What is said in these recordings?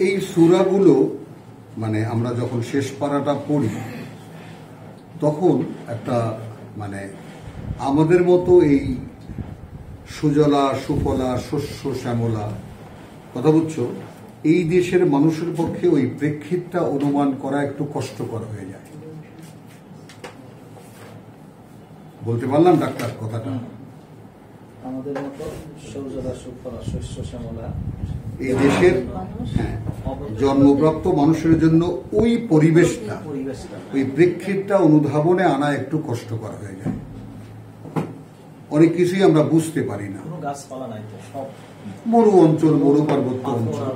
এই সূরাগুলো মানে আমরা যখন শেষ পারাটা পড়ি তখন একটা মানে আমাদের মতো এই সুজলা সুফলা শস্য শ্যামলা কথা বুঝছো, এই দেশের মানুষের পক্ষে ওই প্রেক্ষিতটা অনুমান করা একটু কষ্টকর হয়ে যায়। বলতে পারলাম ডাক্তার কথাটা? আমাদের মতো সুজলা সুফলা শস্য শ্যামলা এই দেশের জন্মপ্রাপ্ত মানুষের জন্য ওই পরিবেশটা ওই প্রেক্ষিতটা অনুধাবনে আনা একটু কষ্টকর হয়ে যায়। অনেক কিছুই আমরা বুঝতে পারি না। গাছপালা নাই তো, সব মরু অঞ্চল, মরু পার্বত্য অঞ্চল,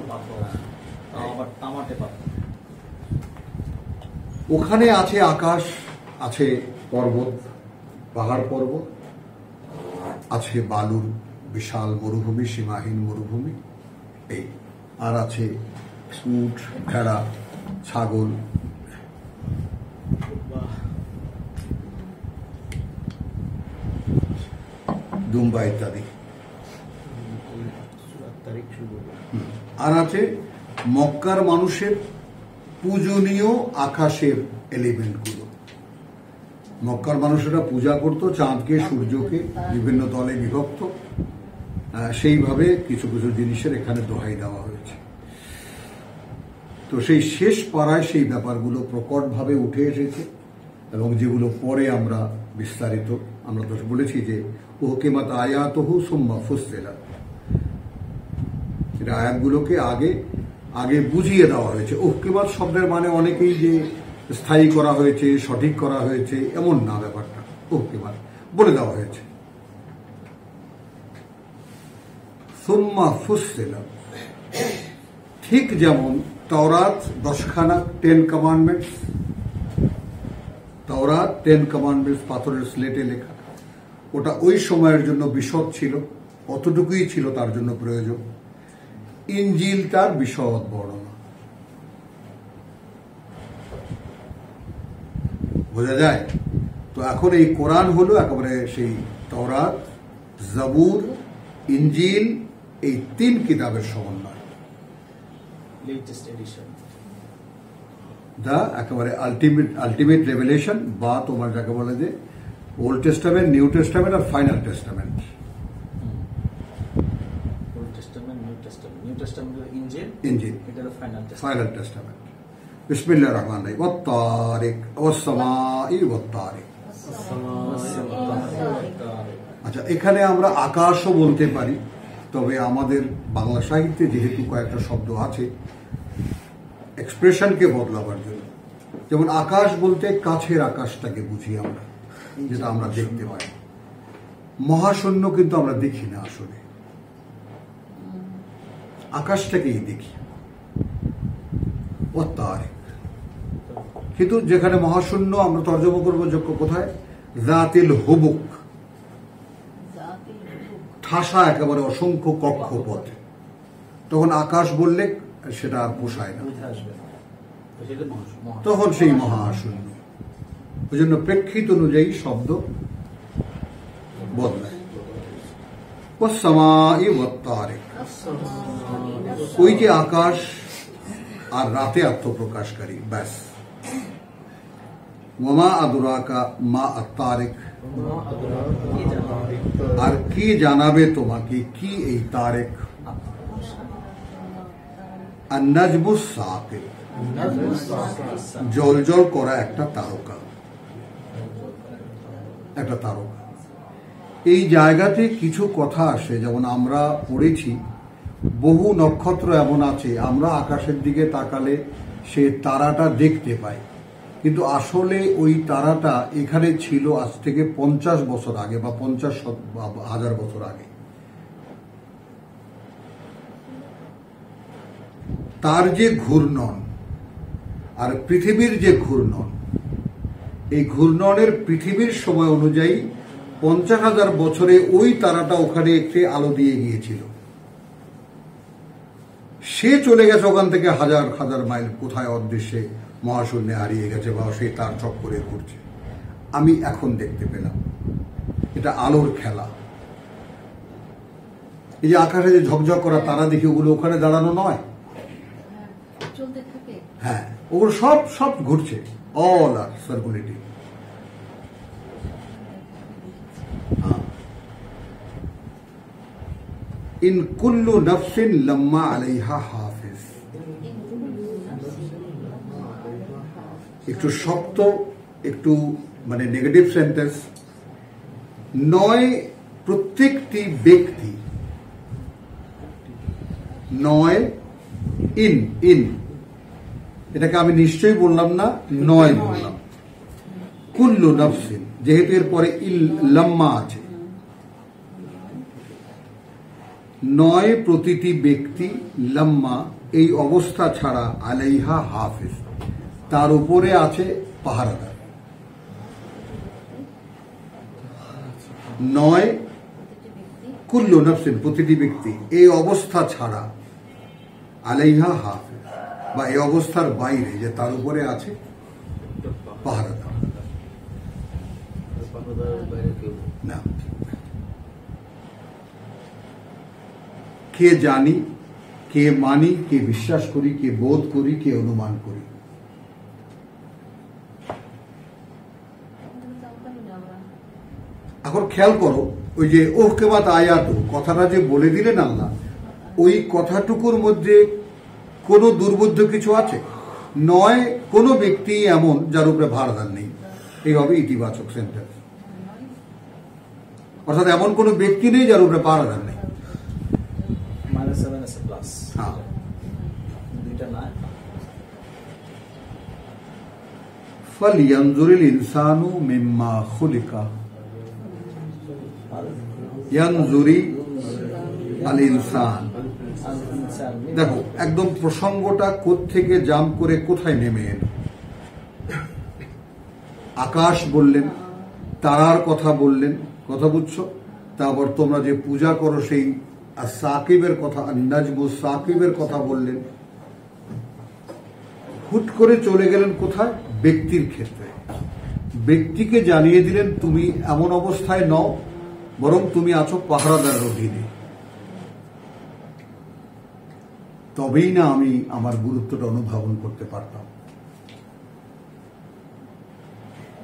ওখানে আছে আকাশ, আছে পর্বত, পাহাড় পর্বত, আছে বালুর বিশাল মরুভূমি, সীমাহীন মরুভূমি, এই আর আছে উট, ভেড়া, ছাগল, দুম্বা ইত্যাদি। আর আছে মক্কার মানুষের পূজনীয় আকাশের এলিমেন্টগুলো। মক্কার মানুষেরা পূজা করত চাঁদকে, সূর্যকে, বিভিন্ন দলে বিভক্ত, সেইভাবে কিছু কিছু জিনিসের এখানে দোহাই দেওয়া হয়েছে। তো সেই শেষ পাড়ায় সেই ব্যাপারগুলো প্রকটভাবে উঠে এসেছে এবং যেগুলো পরে আমরা বিস্তারিত আমরা তো বলেছি যে ওহকেমাত আয়াতহু সুম্মা ফুসসিলাত, এটা আয়াতগুলোকে আগে আগে বুঝিয়ে দেওয়া হয়েছে। ওহকেমাত শব্দের মানে অনেকেই যে স্থায়ী করা হয়েছে, সঠিক করা হয়েছে, এমন না ব্যাপারটা। ওহকেমাত বলে দেওয়া হয়েছে। সুম্মা ফুসসিলাত, ঠিক যেমন তাওরাত 10খানা 10 কমান্ডমেন্টস, তাওরাত 10 কমান্ডমেন্টস পাথরের স্লেটে লেখা, ওটা ওই সময়ের জন্য বিশদ ছিল, অতটুকুই ছিল তার জন্য প্রয়োজন। ইনজিল তার বিশদ বর্ণনা, বোঝা যায়? তো এখন এই কোরআন হলো একেবারে সেই তাওরাত, জাবুর, ইনজিল, এই 3 কিতাবের সমন্বয়। দা একেবারে আলটিমেট রেভেলেশন, বা তোমার যাকে বলে যে ওল্ড টেস্টামেন্ট, নিউ টেস্টামেন্ট আর ফাইনাল টেস্টামেন্ট। ইনজিল, ফাইনাল টেস্টামেন্ট। বিসমিল্লাহির রহমানির রহিম। ওয়াত-তারিক ওয়াস-সামাই ওয়াত-তারিক। আচ্ছা, এখানে আমরা আকাশও বলতে পারি, তবে আমাদের বাংলা সাহিত্যে যেহেতু কয়েকটা শব্দ আছে এক্সপ্রেশনকে বদলাবার জন্য, যেমন আকাশ বলতে কাছের আকাশটাকে বুঝি আমরা, যেটা আমরা দেখতে পাই। মহাশূন্য কিন্তু আমরা দেখি না, আসলে আকাশটাকেই দেখি। ও তারিক, কিন্তু যেখানে মহাশূন্য আমরা তর্জমা করবো যোগ্য কোথায়? জাতিল হুবুক, ঠাসা একেবারে অসংখ্য কক্ষপথ। তখন আকাশ বললে সেটা আর পোষায় না, তখন সেই মহাশূন্য। ওই জন্য প্রেক্ষিত অনুযায়ী শব্দ বদলায়। ওয়াস-সামাই ওয়াত-তারিক, ওই যে আকাশ আর রাতে আত্মপ্রকাশকারী, ব্যাস। ওয়ামা আদরাকা মা আত-তারিক, আর কি জানাবে তোমাকে কি এই তারেক? আন-নাজমুস সাকিব, জলজল করা একটা তারকা, একটা তারকা। এই জায়গাতে কিছু কথা আসে, যেমন আমরা পড়েছি বহু নক্ষত্র এমন আছে আমরা আকাশের দিকে তাকালে সে তারাটা দেখতে পাই, কিন্তু আসলে ওই তারাটা এখানে ছিল আজ থেকে 50 বছর আগে বা 50,000 বছর আগে। তার যে ঘূর্ণন আর পৃথিবীর যে ঘূর্ণন, এই ঘূর্ণনের পৃথিবীর সময় অনুযায়ী 50,000 বছরে ওই তারাটা ওখানে একটি আলো দিয়ে গিয়েছিল। সে চলে গেছে ওখান থেকে হাজার হাজার মাইল, কোথায় অদৃশ্যে মহাশূন্যে হারিয়ে গেছে বা সেই তার চক্করে ঘুরছে। আমি এখন দেখতে পেলাম এটা আলোর খেলা। এই যে আকাশে যে ঝকঝক করা তারা দেখি, ওগুলো ওখানে দাঁড়ানো নয়, চলতে থাকে। হ্যাঁ, ওগুলো সব সব ঘুরছে, অল আর সার্কুলেটিং। ইন কুল্লু নফসিন লাম্মা আলাইহা হাফিজ। একটু শক্ত, একটু মানে নেগেটিভ সেন্টেন্স। নয় প্রত্যেকটি ব্যক্তি, নয় ইন ইন এটাকে আমি নিশ্চয়ই বললাম না, নয় বললাম। কুল্লু নফসিন, যেহেতু এর পরে ইল লাম্মা আছে, নয় প্রতিটি ব্যক্তি, লাম্মা এই অবস্থা ছাড়া, আলাইহা হাফিজ তার উপরে আছে পাহারাদার। নয় কুল্লু নফসিন প্রতিটি ব্যক্তি এই অবস্থা ছাড়া, আলাইহা হাফিজ বা এই অবস্থার বাইরে যে তার উপরে আছে পাহারাদার। না, কে জানি, কে মানি, কে বিশ্বাস করি, কে বোধ করি, কে অনুমান করি। এখন খেয়াল করো, ওই যে ওহকে বাত আয়াত কথাটা যে বলে দিলেন আল্লাহ, ওই কথাটুকুর মধ্যে কোনো দুর্বোধ্য কিছু আছে? নয় কোনো ব্যক্তি এমন যার উপরে ভারদান নেই, এই হবে ইতিবাচক সেন্টেন্স। অর্থাৎ এমন কোনো ব্যক্তি নেই যার উপরে পাহারাদার নেই। -7 আছে প্লাস, হ্যাঁ, দুইটা না। ফালইয়ানজুরিল ইনসানু মিম্মা খুলিকা। ইয়ানজুরি আল ইনসান। দেখো একদম প্রসঙ্গটা কোত্থেকে জাম্প করে কোথায় নেমে এলো। আকাশ বললেন, তারার কথা বললেন, কথা বুঝছো? তারপর তোমরা যে পূজা করো সেই সাকিবের কথা, নাজমু সাকিবের কথা বললেন। হুট করে চলে গেলেন কোথায়? ব্যক্তির ক্ষেত্রে। ব্যক্তিকে জানিয়ে দিলেন তুমি এমন অবস্থায় নও, বরং তুমি আছো পাহারাদারের অধীনে। তবেই না আমি আমার গুরুত্বটা অনুধাবন করতে পারতাম।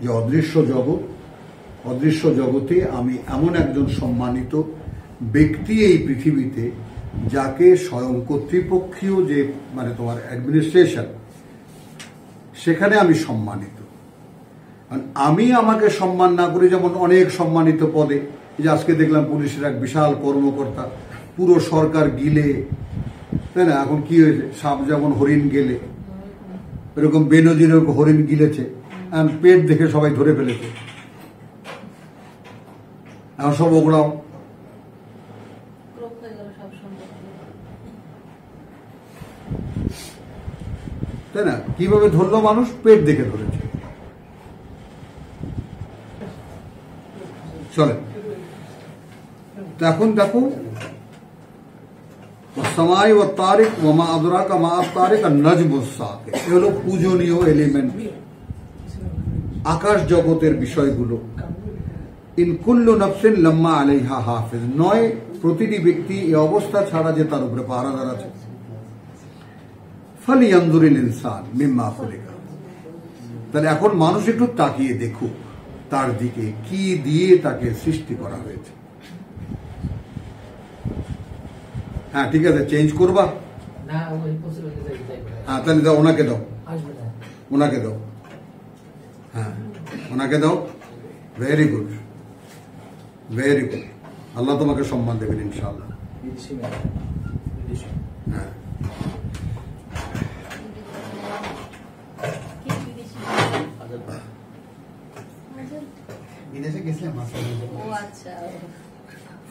যে অদৃশ্য জগৎ, অদৃশ্য জগতে আমি এমন একজন সম্মানিত ব্যক্তি এই পৃথিবীতে, যাকে স্বয়ং কর্তৃপক্ষীয় যে মানে তোমার অ্যাডমিনিস্ট্রেশন, সেখানে আমি সম্মানিত। আমি আমাকে সম্মান না করি, যেমন অনেক সম্মানিত পদে, যে আজকে দেখলাম পুলিশের এক বিশাল কর্মকর্তা, পুরো সরকার গিলে, তাই না? এখন কি হয়েছে, সাপ যেমন হরিণ গেলে, এরকম বেনজির হরিণ গিলেছে, পেট দেখে সবাই ধরে ফেলেছে। এখন সব ওগড়াও, তাই না? কিভাবে ধরলো মানুষ? পেট দেখে ধরেছে। চলে এখন দেখো, সামাই ও তারিক ওমা আদরাকা মা তারিক আর নাজমুস সাকিব, এ হলো পূজনীয় এলিমেন্ট, আকাশ জগতের বিষয়গুলো। ইন কুল্লু নফসিন লাম্মা আলাইহা হাফিজ, নয় প্রতিটি ব্যক্তি এই অবস্থা ছাড়া যে তার উপরে পাহারাদার আছে। ফালিয়ানজুরিল ইনসান মিম্মা খুলিকা। তাহলে এখন মানুষ একটু তাকিয়ে দেখুক তার দিকে, কি দিয়ে তাকে সৃষ্টি করা হয়েছে। হ্যাঁ ঠিক আছে, চেঞ্জ করবা? হ্যাঁ তাহলে দাও, ওনাকে দাও, ওনাকে দাও, হ্যাঁ ওনাকে দাও। Very good, very good. Allah তোমাকে সম্মান দেবেন ইনশাআল্লাহ। হ্যাঁ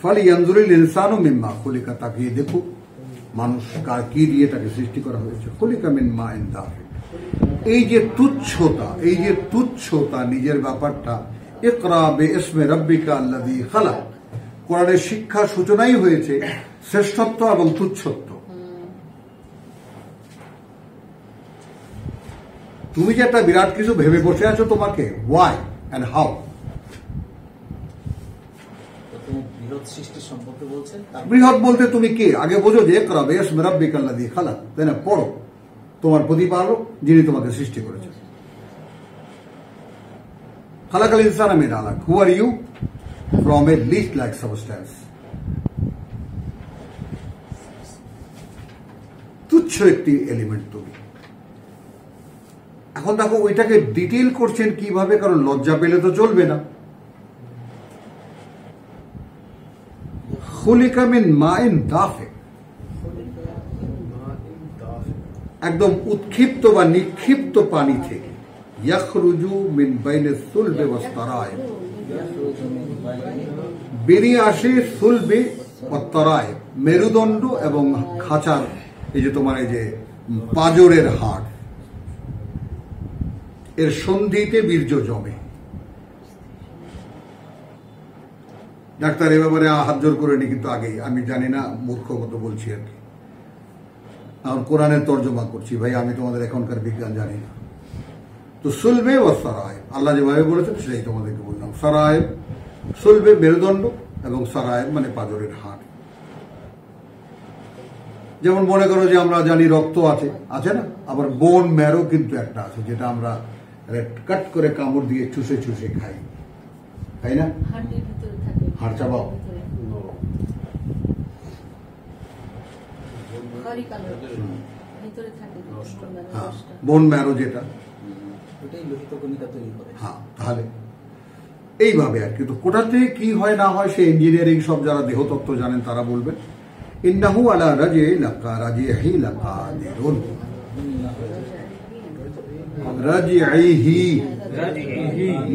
ফালিয়ানজুরিল ইনসানু মিম্মা খুলিকা, তাকিয়ে দেখো মানুষ কার কি দিয়ে তাকে সৃষ্টি করা হয়েছে। খুলিকা মিন মাইন দাফিক। এই যে তুচ্ছতা, এই যে তুচ্ছতা নিজের ব্যাপারটা, ইকরা বিইসমি রাব্বিকা আল্লাযী খালাক, কোরআনের শিক্ষা সূচনাই হয়েছে শ্রেষ্ঠত্ব এবং তুচ্ছত্ব। তুমি যে একটা বিরাট কিছু ভেবে বসে আছো, তোমাকে ওয়াই অ্যান্ড হাউ। বৃহৎ বলতে তুমি কে আগে বোঝো, যে ইকরা বিইসমি রাব্বিকা আল্লাযী খালাক, তাই না? পড়ো, তোমার প্রতিপালক যিনি তোমাকে সৃষ্টি করেছেন। খালাকাল ইনসানা মিন আলাক, who are you? From a list like substance. তুচ্ছ একটি এলিমেন্ট তুমি। এখন দেখো ওইটাকে ডিটেইল করছেন কিভাবে, কারণ লজ্জা পেলে তো চলবে না। খুলিকা মিন মাইন দাফিক, একদম উৎক্ষিপ্ত বা নিক্ষিপ্ত পানি থেকে। ইয়াখরুজু মিন বাইনে সুলবে ওয়াস তারায়েব, বেরিয়ে আসে সুলবে ওয়াস তারায়েব, মেরুদণ্ড এবং খাঁচার এই যে তোমার এই যে পাঁজরের হাড়, এর সন্ধিতে বীর্য জমে। ডাক্তার এ ব্যাপারে হাত জোর করেনি, কিন্তু আগেই আমি জানি না, মূর্খগত বলছি আর কি। আর কোরআনের তর্জমা করছি ভাই, আমি তোমাদের এখনকার বিজ্ঞান জানি না। তো সুলবে ও সারায়েব, আল্লাহ যেভাবে বলেছেন সেটাই তোমাদেরকে বললাম। সারায়েব, সুলবে মেরুদণ্ড, এবং সারায়েব মানে পাঁজরের হাড়। যেমন মনে করো যে আমরা জানি রক্ত আছে, আছে না? আবার বোন ম্যারো কিন্তু একটা আছে, যেটা আমরা কাট করে কামড় দিয়ে চুষে চুষে খাই, তাই না? হাড় চাবাও। বোন ম্যারো যেটা, হ্যাঁ, তাহলে এইভাবে আর কি। তো কোথা থেকে কি হয় না হয়, সে ইঞ্জিনিয়ারিং সব যারা দেহতত্ত্ব জানেন তারা বলবেন। ইন্নাহু আলা রাজিহি লাকাদিরুন, রাজিহি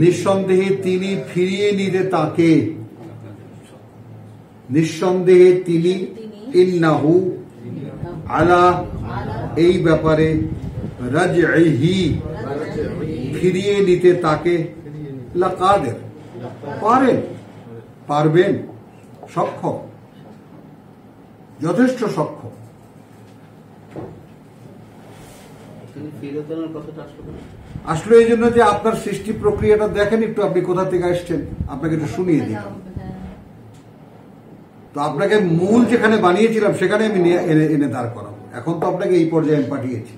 নিঃসন্দেহে তিনি ফিরিয়ে নিতে তাকে, নিঃসন্দেহে তিনি, ইন্নাহু আলা এই ব্যাপারে, রাজিহি ফিরিয়ে নিতে তাকে, লাকাদির পারেন, পারবেন, সক্ষম, যথেষ্ট সক্ষম। আসলে এই জন্য যে আপনার সৃষ্টি প্রক্রিয়াটা দেখেন একটু, আপনি কোথা থেকে আসছেন আপনাকে একটু শুনিয়ে দিই। তো আপনাকে মূল যেখানে বানিয়েছিলাম সেখানে আমি এনে দাঁড় করাবো। এখন তো আপনাকে এই পর্যায়ে আমি পাঠিয়েছি,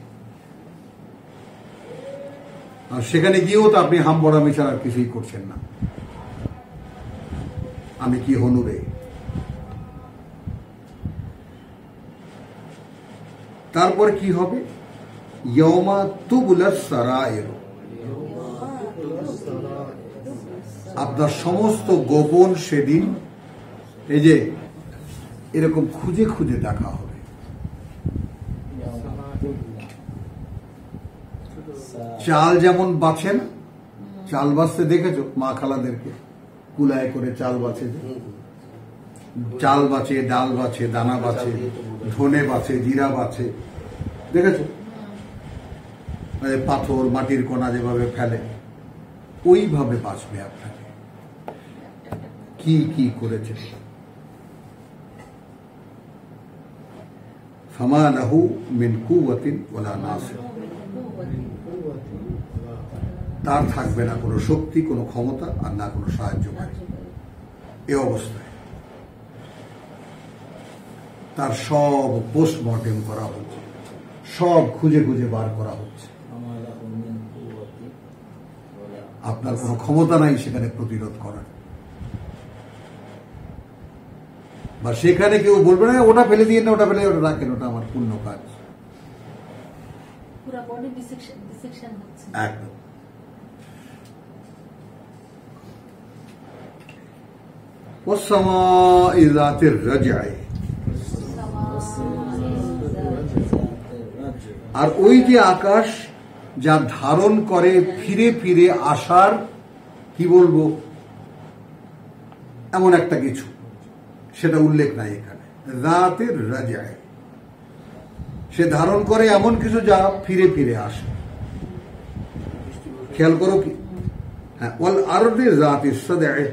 আর সেখানে গিয়েও তো আপনি হামবড়ামি ছাড়া আর কিছুই করছেন না। আমি কি হনুরে। তারপরে কি হবে? ইয়মা তুবলাস সারায়ের, আপনার সমস্ত গোপন সেদিন এই যে এরকম খুঁজে খুঁজে দেখা হবে। চাল যেমন বাছেন, চাল বাছতে দেখেছো মা খালাদেরকে, কুলায় করে চাল বাছে, চাল বাছে, ডাল বাছে, দানা বাছে, ধনে বাছে, জিরা বাছে, দেখেছো? পাথর মাটির কণা যেভাবে ফেলে ওইভাবে বাঁচবে আপনাকে, কি কি করেছে। ফামা লাহু মিন কুওয়াতিন ওয়ালা নাসির, তার থাকবে না কোনো শক্তি, কোনো ক্ষমতা, আর না কোনো সাহায্যকারী। এ অবস্থায় তার সব পোস্টমর্টেম করা হচ্ছে, সব খুঁজে খুঁজে বার করা হচ্ছে। আপনার কোনো ক্ষমতা নাই সেখানে প্রতিরোধ করার, বা সেখানে কেউ বলবে না ওটা ফেলে দিয়ে না, ওটা ফেলে ওটা রাখেন, ওটা আমার পূর্ণ কাজ। একদম। ওয়াস-সামা'i যাতির রাজ'i, আর ওই যে আকাশ যা ধারণ করে ফিরে ফিরে আসার, কি বলবো, এমন একটা কিছু, সেটা উল্লেখ নাই এখানে। যাতির রাজ'i, সে ধারণ করে এমন কিছু যা ফিরে ফিরে আসে। খেয়াল করো কি, হ্যাঁ, ওয়াল আরদি যাতিস সাদ'i,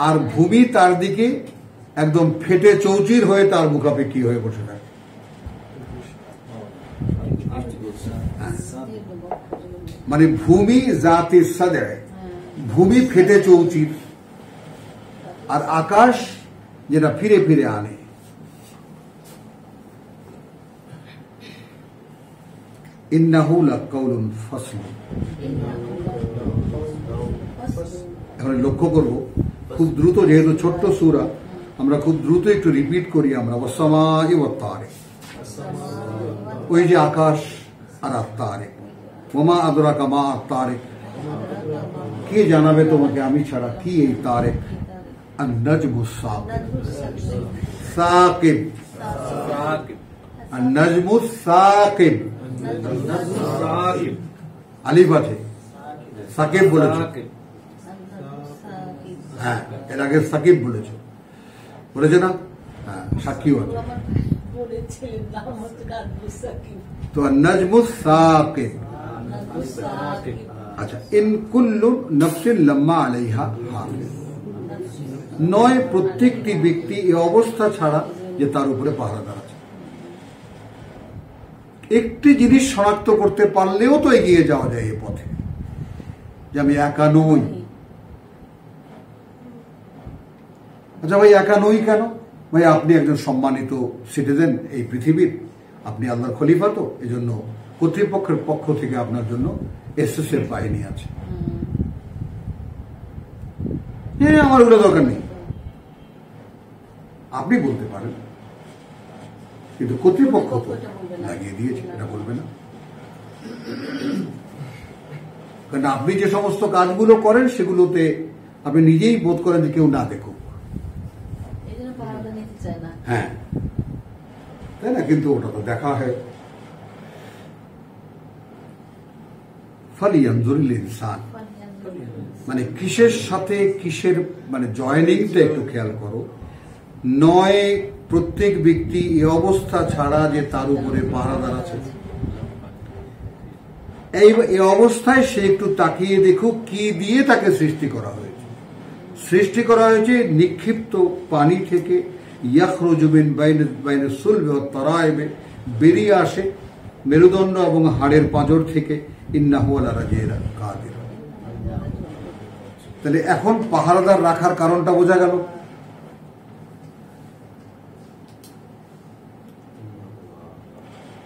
আর ভূমি তার দিকে একদম ফেটে চৌচির হয়ে তার মুখাপেক্ষী হয়ে বসে থাকে। মানে ভূমি জাতি সাদে, ভূমি ফেটে চৌচির, আর আকাশ যেটা ফিরে ফিরে আনে। ইন্নাহু লাকাউলুন ফাসল। এখন লক্ষ্য করব খুব দ্রুত, যেহেতু ছোট্ট সূরা, আমরা খুব দ্রুত একটু রিপিট করি। আমরা ওয়াসসামাই ওয়াত তারিক, ওই যে আকাশ আর আত-তারিক। ওমা আদরাকা মা আত-তারিক, কে জানাবে তোমাকে আমি ছাড়া কি এই তারিক? আন-নাজমুস সাকিব, সাকিব, আন-নাজমুস সাকিব, আলিফ আছে, সাকিব বলেছে। হ্যাঁ, এর আগে সাকিব বলেছে, বলেছে না? হ্যাঁ, সাকিব আছে। তো নাজমুস সাকিব। আচ্ছা, ইন কুল্লু নফসিন লাম্মা আলাইহা হাফিজ, নয় প্রত্যেকটি ব্যক্তি এই অবস্থা ছাড়া যে তার উপরে পাহারাদার আছে। একটি জিনিস শনাক্ত করতে পারলেও তো এগিয়ে যাওয়া যায় এ পথে, যে আমি একা নই। আচ্ছা ভাই, একা নই কেন? ভাই, আপনি একজন সম্মানিত সিটিজেন এই পৃথিবীর, আপনি আল্লাহর খলিফা, তো এই জন্য কর্তৃপক্ষের পক্ষ থেকে আপনার জন্য এসএসএফ বাহিনী আছে। হ্যাঁ, আমার ওগুলো দরকার নেই, আপনি বলতে পারেন, কিন্তু কর্তৃপক্ষ তো লাগিয়ে দিয়েছে, এটা বলবে না। কারণ আপনি যে সমস্ত কাজগুলো করেন সেগুলোতে আপনি নিজেই বোধ করেন যে কেউ না দেখুক। হ্যাঁ, তাই না? কিন্তু ওটা তো দেখা হয়। ফালিয়ানজুরিল ইনসান, মানে কিসের সাথে কিসের মানে জয়েনিংটা একটু খেয়াল করো। নয় প্রত্যেক ব্যক্তি এই অবস্থা ছাড়া যে তার উপরে পাহারাদার আছে, এই অবস্থায় সে একটু তাকিয়ে দেখুক কি দিয়ে তাকে সৃষ্টি করা হয়েছে। সৃষ্টি করা হয়েছে নিক্ষিপ্ত পানি থেকে, ইয়াখরুজু মিন বাইনা সুলবি ওয়াত তারাইবি, বেরিয়ে আসে মেরুদণ্ড এবং হাড়ের পাঁজর থেকে। ইন্নাহু আলা রাজিইন কাদির। তাহলে এখন পাহারাদার রাখার কারণটা বোঝা গেল।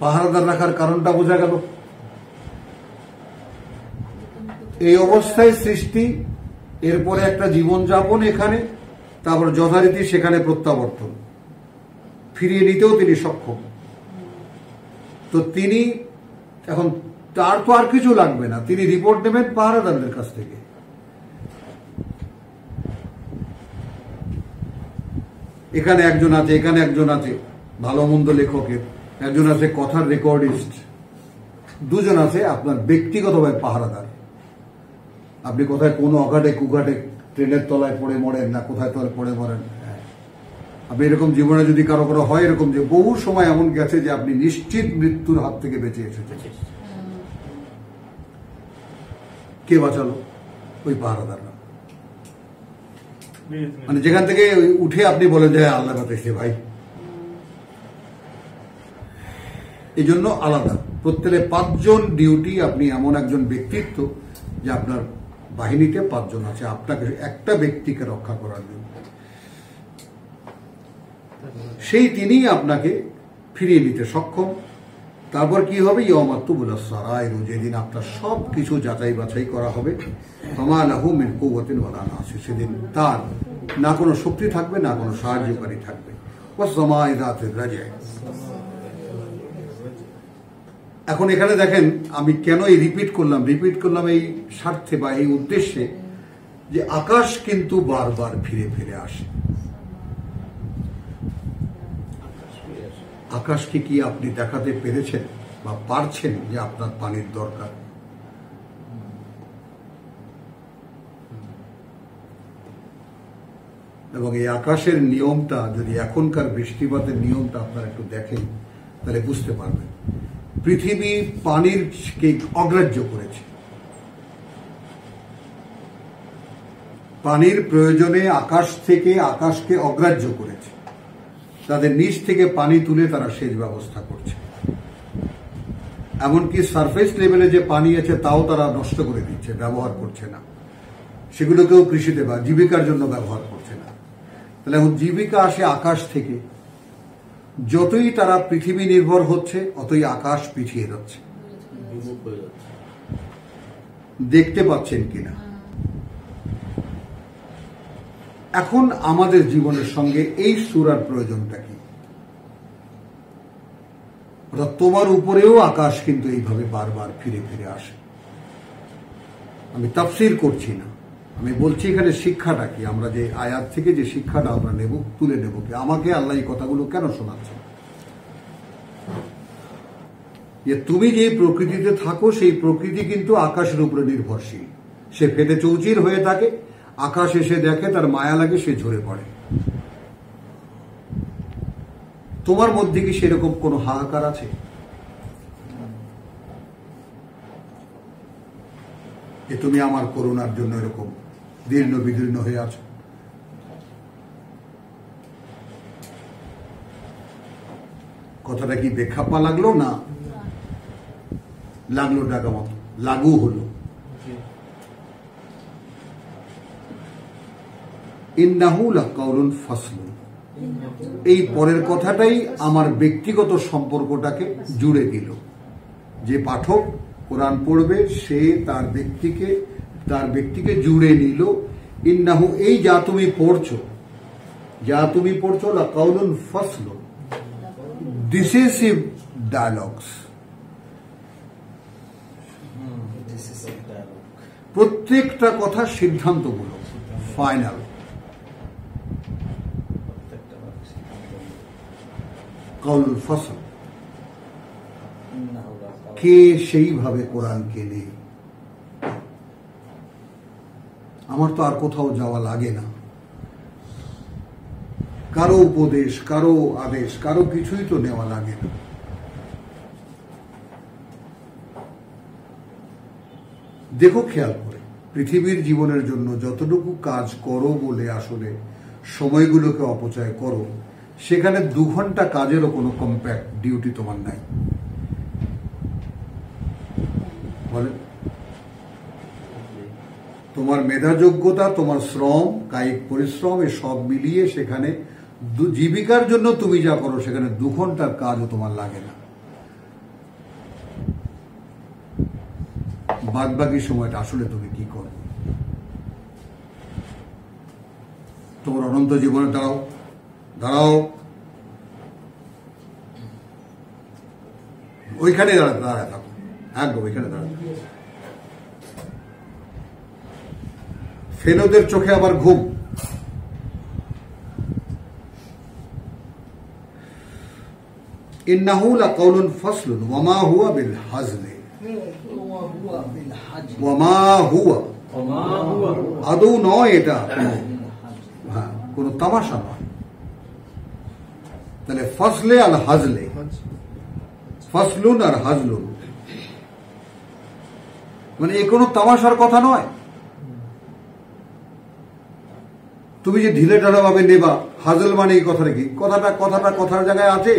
পাহারাদার রাখার কারণটা বোঝা গেল। এই অবস্থায় সৃষ্টি, এরপরে একটা জীবনযাপন এখানে, তারপর যথারীতি সেখানে প্রত্যাবর্তন, ফিরিয়ে নিতেও তিনি সক্ষম। তো তিনি এখন, তার তো আর কিছু লাগবে না, তিনি রিপোর্ট নেবেন পাহারাদারদের কাছ থেকে। এখানে একজন আছে, এখানে একজন আছে ভালো মন্দ লেখকের, একজন আছে কথার রেকর্ডিস্ট, দুজন আছে আপনার ব্যক্তিগতভাবে পাহারাদার। আপনি কোথায় কোনো অঘাটে কুঘাটে ট্রেনের তলায় পড়ে মরেন না, কোথায় তলায় পড়ে মরেন, আপনি এরকম জীবনে যদি কারো কারো হয় এরকম, যে বহু সময় এমন গেছে যে আপনি নিশ্চিত মৃত্যুর হাত থেকে বেঁচে এসেছেন। কে বাঁচালো? ওই পাহারাদাররা। মানে যেখান থেকে উঠে আপনি বলেন যে আল্লাহ বাঁচাইছে ভাই। এই জন্য আলাদা প্রত্যেকে 5 জন ডিউটি। আপনি এমন একজন ব্যক্তিত্ব যে আপনার বাহিনীতে 5 জন আছে আপনাকে একটা ব্যক্তিকে রক্ষা করার জন্য। সেই তিনি আপনাকে ফিরিয়ে নিতে সক্ষম। তারপর কি হবে? ইয়ামাতুবুলাস সারাইর, যেদিন আপনার সবকিছু যাচাই বাছাই করা হবে। ফামা লাহু মিন কুওয়াতিন ওয়ালা নাসির, সেদিন তার না কোনো শক্তি থাকবে না কোনো সাহায্যকারী থাকবে। ওয়াস-সামাই যাতির রাজি'। এখন এখানে দেখেন আমি কেন এই রিপিট করলাম এই স্বার্থে বা এই উদ্দেশ্যে, যে আকাশ কিন্তু বারবার ফিরে ফিরে আসে। আকাশকে কি আপনি দেখাতে পেরেছেন বা পারছেন যে আপনার পানির দরকার? এবং এই আকাশের নিয়মটা যদি এখনকার বৃষ্টিপাতের নিয়মটা আপনারা একটু দেখেন তাহলে বুঝতে পারবেন। পৃথিবী পানিরকে অগ্রাহ্য করেছে। পানির প্রয়োজনে আকাশ থেকে আকাশকে অগ্রাহ্য করেছে। তাদের নিচ থেকে পানি তুলে তারা সেচ ব্যবস্থা করছে। এমনকি সারফেস লেভেলে যে পানি আছে তাও তারা নষ্ট করে দিচ্ছে, ব্যবহার করছে না। সেগুলোকেও কৃষিতে বা জীবিকার জন্য ব্যবহার করছে না। তাহলে এখন জীবিকা আসে আকাশ থেকে। যতই তারা পৃথিবী নির্ভর হচ্ছে অতই আকাশ পিছিয়ে যাচ্ছে। দেখতে পাচ্ছেন কিনা? এখন আমাদের জীবনের সঙ্গে এই সূরার প্রয়োজনটা কি? তোমার উপরেও আকাশ কিন্তু এইভাবে বারবার ফিরে ফিরে আসে। আমি তাফসীর করছি না, আমি বলছি এখানে শিক্ষাটা কি, আমরা যে আয়াত থেকে যে শিক্ষাটা আমরা নেব, তুলে নেব কি। আমাকে আল্লাহ এই কথাগুলো কেন শোনাচ্ছে? যে তুমি যে প্রকৃতিতে থাকো সেই প্রকৃতি কিন্তু আকাশের উপরে নির্ভরশীল। সে ফেটে চৌচির হয়ে থাকে, আকাশ এসে দেখে, তার মায়া লাগে, সে ঝরে পড়ে। তোমার মধ্যে কি সেরকম কোনো হাহাকার আছে? যে তুমি আমার করুণার জন্য এরকম দীর্ণ বিদীর্ণ হয়ে আছো? কথাটা কি বেখাপ্পা লাগলো না লাগলো টাকা মতো লাগু হলো? ইন্নাহু লাকাউলুন ফাসলুন, এই পরের কথাটাই আমার ব্যক্তিগত সম্পর্কটাকে জুড়ে দিল। যে পাঠক কোরআন পড়বে সে তার ব্যক্তিকে জুড়ে নিল। ইন্নাহু, এই যা তুমি পড়ছো লাকাউলুন ফাসলুন, ডিসিসিভ ডায়ালগস, প্রত্যেকটা কথা সিদ্ধান্তমূলক, ফাইনাল। কাউলুল ফসল, কে সেইভাবে কোরআন কেনে? আমার তো আর কোথাও যাওয়া লাগে না, কারো উপদেশ, কারো আদেশ, কারো কিছুই তো নেওয়া লাগে না। দেখো খেয়াল করে, পৃথিবীর জীবনের জন্য যতটুকু কাজ করো বলে আসলে সময়গুলোকে অপচয় করো, সেখানে 2 ঘন্টা কাজেরও কোনো কম্প্যাক্ট ডিউটি তোমার নাই। বলেন, তোমার মেধা যোগ্যতা, তোমার শ্রম, কায়িক পরিশ্রম, এ সব মিলিয়ে সেখানে জীবিকার জন্য তুমি যা করো সেখানে 2 ঘন্টার কাজও তোমার লাগে না। বাদ বাকি সময়টা আসলে তুমি কি করো? তোমার অনন্ত জীবনে দাঁড়াও, ওইখানে দাঁড়ায় থাকো, একদম ওইখানে দাঁড়ায়। ফেনোদের চোখে আবার ঘুম। ইন্নাহু লাকাউলুন ফাসলুন ওয়ামা হুয়া বিল হাজলি, ওয়ামা হুয়া, আদৌ নয় এটা, হ্যাঁ, কোন তামাশা নয়। তাহলে ফসলে আর হাজলে, ফসলুন আর হাজলুন মানে এ কোনো তামাশার কথা নয়। তুমি যে ঢিলে ঢালা ভাবে নেবা, হাজল মানে এই কথাটা কি? কথার জায়গায় আছে,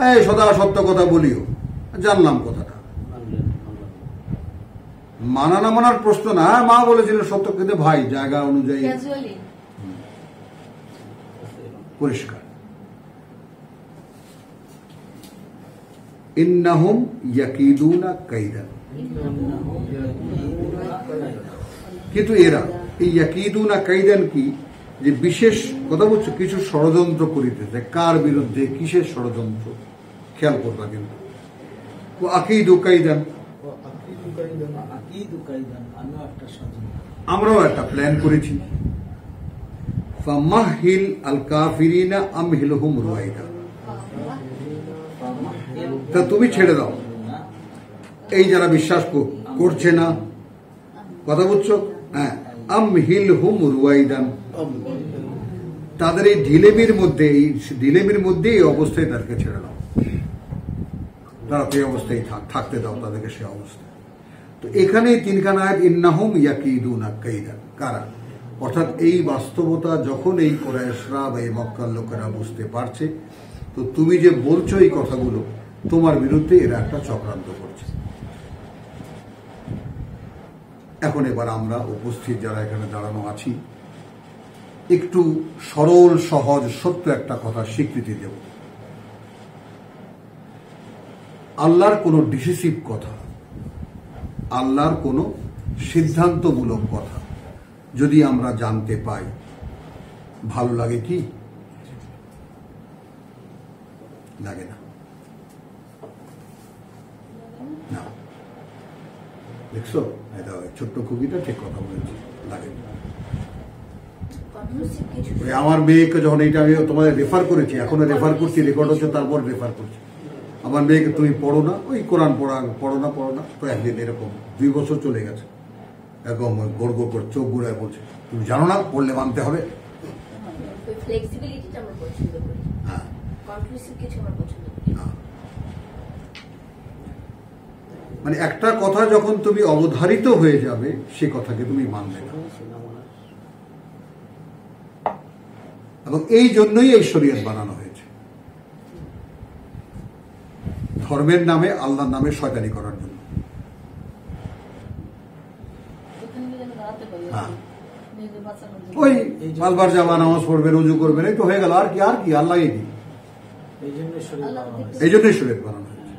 এই সদা সত্য কথা বলিও, জানলাম কথাটা। মানা না মানার প্রশ্ন না, মা বলেছিলেন সত্য, কিন্তু ভাই জায়গা অনুযায়ী পরিষ্কার। ইন্নাহুম ইয়াকিদুনা কাইদান, কিন্তু এরা এই ইয়াকিদুনা কাইদান কি, যে বিশেষ কথা বলছো, কিছু ষড়যন্ত্র করিতেছে। কার বিরুদ্ধে, কিসের ষড়যন্ত্র? খেয়াল করবা কিন্তু। আকিদু কাইদান, আমরাও একটা প্ল্যান করেছি। ফামাহিল আল কাফিরিনা আমহিলহুম রুয়াইদা, তা তুমি ছেড়ে দাও এই যারা বিশ্বাস করছে না, কথা বুঝছো? হ্যাঁ, আমহিলহুম রুয়াইদান, তাদের এই ঢিলেমির মধ্যে এই অবস্থায় তাদেরকে ছেড়ে দাও, তারা সেই অবস্থায় থাকতে দাও তাদেরকে, সে অবস্থায়। তো এখানে 3খানা আয়াত, ইন্নাহুম ইয়াকিদুনা কাইদান, কারা? অর্থাৎ এই বাস্তবতা যখন এই কুরাইশরা বা এই মক্কার লোকেরা বুঝতে পারছে, তো তুমি যে বলছো এই কথাগুলো, তোমার বিরুদ্ধে এরা একটা চক্রান্ত করছে। এখন এবার আমরা উপস্থিত যারা এখানে দাঁড়ানো আছি, একটু সরল সহজ সত্য একটা কথা স্বীকৃতি দেব। আল্লাহর কোনো ডিসিসিভ কথা, আল্লাহর কোনো সিদ্ধান্তমূলক কথা যদি আমরা জানতে পাই, ভালো লাগে কি? লাগে না? না, দেখছো এটা ছোট্ট খুবিটা ঠিক কথা বলেছি, লাগে না। ওই আমার মেয়েকে যখন এইটা আমি তোমাদের রেফার করেছি, এখনো রেফার করছি, রেকর্ড হচ্ছে, তারপর রেফার করছি। আমার মেয়েকে তুমি পড়ো না, ওই কোরআন পড়ো না, তো একদিন এরকম 2 বছর চলে গেছে, একদম গোড় করে চোখ ঘুরায় বলছে, তুমি জানো না পড়লে মানতে হবে। হ্যাঁ, মানে একটা কথা যখন তুমি অবধারিত হয়ে যাবে, সে কথাকে তুমি মানবে না। এবং এই জন্যই এই শরীয়ত বানানো হয়েছে, ধর্মের নামে, আল্লাহর নামে শয়তানি করার জন্য। হ্যাঁ, ওই পাঁচবার যাবা, নামাজ পড়বে, রুজু করবেন, এই তো হয়ে গেল। আর কি আল্লাহ কি? এই জন্যই শরীয়ত বানানো হয়েছে।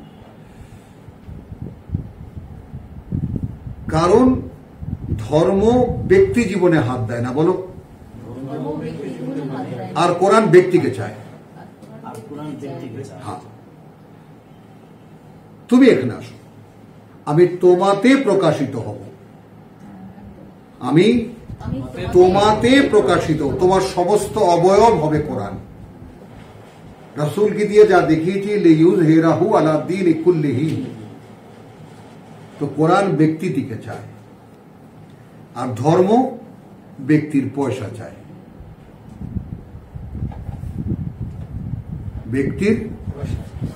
কারণ ধর্ম ব্যক্তি জীবনে হাত দেয় না, বলো, আর কোরআন ব্যক্তিকে চায়। হ্যাঁ, তুমি এখানে আসো, আমি তোমাতে প্রকাশিত হব, আমি তোমাতে প্রকাশিত, তোমার সমস্ত অবয়ব হবে কোরআন। রাসূলকে দিয়ে যা দেখিয়েছি, লিইয়ুযহিরাহু আলা দ্বীনি কুল্লিহি, তো কোরআন ব্যক্তিটিকে চায়, আর ধর্ম ব্যক্তির পয়সা চায়, ব্যক্তির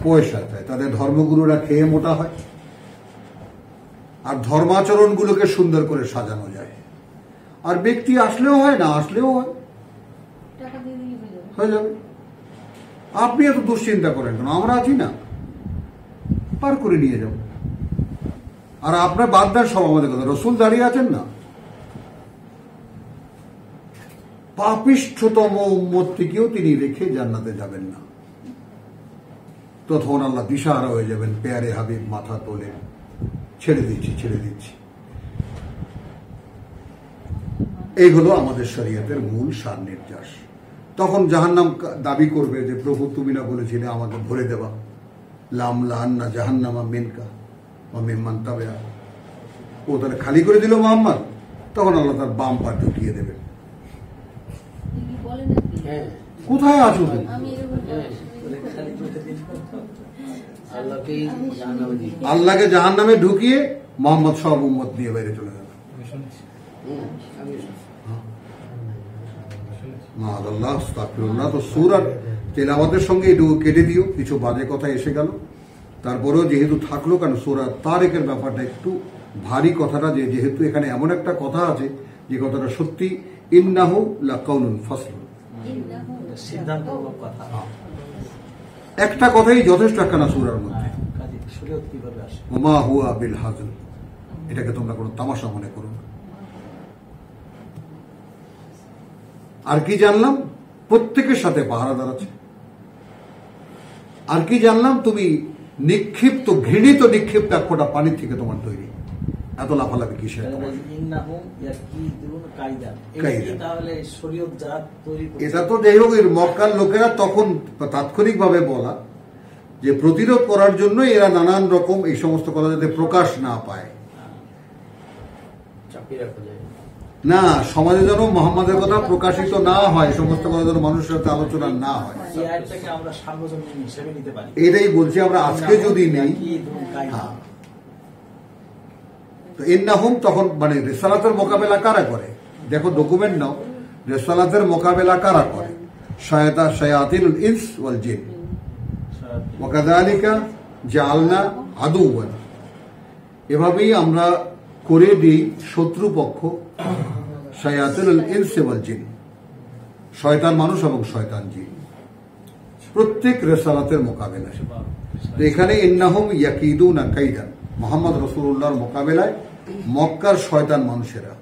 পয়সা চায়। তাদের ধর্মগুরুরা খেয়ে মোটা হয়, আর ধর্মাচরণগুলোকে সুন্দর করে সাজানো যায়। আর ব্যক্তি আসলেও হয়, না আসলেও হয়, হয়ে যাবে। আপনি এত দুশ্চিন্তা করেন কেন? আমরা আছি না, পার করে নিয়ে যাব। আর আপনার বাদদার সব আমাদের কথা, রসুল দাঁড়িয়ে আছেন না, পাপিষ্ঠতম উম্মতটিকেও তিনি রেখে জান্নাতে যাবেন না। তখন আল্লাহ দিশাহারা হয়ে যাবেন, পেয়ারে হাবিব মাথা তোলে, ছেড়ে দিচ্ছি। এই হলো আমাদের শরীয়তের মূল সার নির্যাস। তখন জাহান্নাম দাবি করবে যে প্রভু তুমি না বলেছিলে আমাকে ভরে দেওয়া, লামলান্না জাহান্নামা মিনকা ওয়া মিম্মান তাবিআ, ও তাহলে খালি করে দিল মুহাম্মদ। তখন আল্লাহ তার বাম পা ঢুকিয়ে দেবেন। কোথায় আছো তুমি? আল্লাহকে জাহান্নামে ঢুকিয়ে মোহাম্মদ সব উম্মত নিয়ে বাইরে চলে গেল। মাআযাল্লাহ, আস্তাগফিরুল্লাহ। তো সূরার তেলাওয়াতের সঙ্গে এটুকু কেটে দিও, কিছু বাজে কথা এসে গেল, তারপরেও যেহেতু থাকলো, কারণ সূরা তারিকের ব্যাপারটা একটু ভারী কথাটা, যেহেতু এখানে এমন একটা কথা আছে যে কথাটা সত্যি, ইন্নাহু লাকাউলুন ফাসল, একটা কথাই যথেষ্ট একখানা সূরার মধ্যে। ওমা হুয়া বিল হাজল, এটাকে তোমরা কোনো তামাশা মনে করো না। আর কি জানলাম? প্রত্যেকের সাথে পাহারাদার আছে। আর কি জানলাম? তুমি নিক্ষিপ্ত, ঘৃণিত নিক্ষিপ্ত এক ফোঁটা পানির থেকে তোমার তৈরি, এত লাফালাফি কিসের? এটা তো যাই হোক, মক্কার লোকেরা তখন তাৎক্ষণিকভাবে বলা যে প্রতিরোধ করার জন্য এরা নানান রকম এই সমস্ত কথা যাতে প্রকাশ না পায়, না সমাজে যেন মোহাম্মদের কথা প্রকাশিত না হয়, সমস্ত কথা যেন মানুষের সাথে আলোচনা না হয়, এটাই বলছি আমরা আজকে যদি নেই। হ্যাঁ, তো ইন্নাহুম তখন মানে রিসালাতের মোকাবেলা কারা করে? দেখো ডকুমেন্ট নাও, রিসালাতের মোকাবেলা কারা করে? শায়াতিনুল ইনস ওয়াল জিন, ওয়া কাযালিকা জাআলনা আদুওয়ান, এভাবেই আমরা করে দিই শত্রুপক্ষ, শায়াতিনুল ইনস ওয়াল জিন, শয়তান মানুষ এবং শয়তান জিন, প্রত্যেক রিসালাতের মোকাবেলা। তো এখানে ইন্নাহুম ইয়াকিদুনা কাইদান, মুহাম্মদ রাসূলুল্লাহর মোকাবেলায় মক্কার শয়তান মানুষেরা।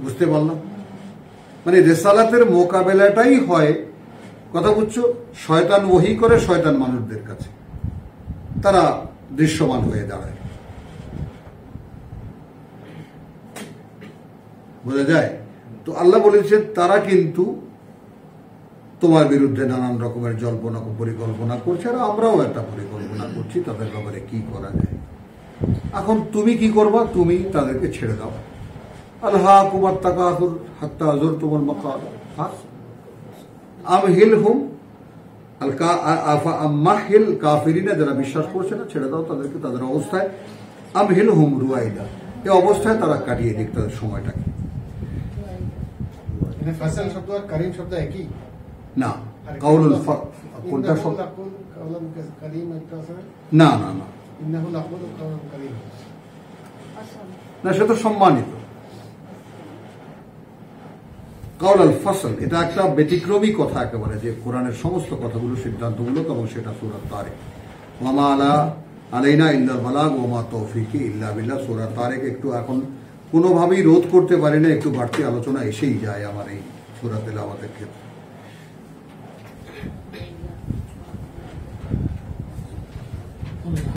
বুঝতে পারলাম? মানে রিসালাতের মোকাবেলাটাই হয় কথা বুঝছো? শয়তান ওহী করে শয়তান মানুষদের কাছে, তারা দৃশ্যমান হয়ে দাঁড়ায়। বোঝা যায়? তো আল্লাহ বলেছেন তারা কিন্তু তোমার বিরুদ্ধে নানান রকমের জল্পনা পরিকল্পনা করছে, আর আমরাও একটা পরিকল্পনা করছি তাদের ব্যাপারে কি করা যায়। এখন তুমি কি করবা? তুমি তাদেরকে ছেড়ে দাও। আলহাকুমাত তাকাসুর হাত্তা যুরতুমুল মাকাবির, আমহিলহুম আম্মাহিল কাফিরিনা, যারা বিশ্বাস করছে না ছেড়ে দাও তাদেরকে তাদের অবস্থায়। আমহিলহুম রুয়াইদা, এই অবস্থায় তারা কাটিয়ে দিক তাদের সময়টাকে। ফসল শব্দ আর করিম শব্দ একই না, কাউলুল কোনটা শব্দ? না না না না, সে তো সম্মানিত। কাউল আল ফসল এটা একটা ব্যতিক্রমী কথা একেবারে, যে কোরআনের সমস্ত কথাগুলো সিদ্ধান্তমূলক, এবং সেটা সূরা তারিক। ওয়ামা আলাইনা ইল্লাল বালাগ ওয়ামা তৌফিকি ইল্লা বিল্লাহ। সূরা তারিক একটু এখন কোনোভাবেই রোধ করতে পারি না, একটু বাড়তি আলোচনা এসেই যায় আমার এই সূরা তেলাওয়াতের ক্ষেত্রে।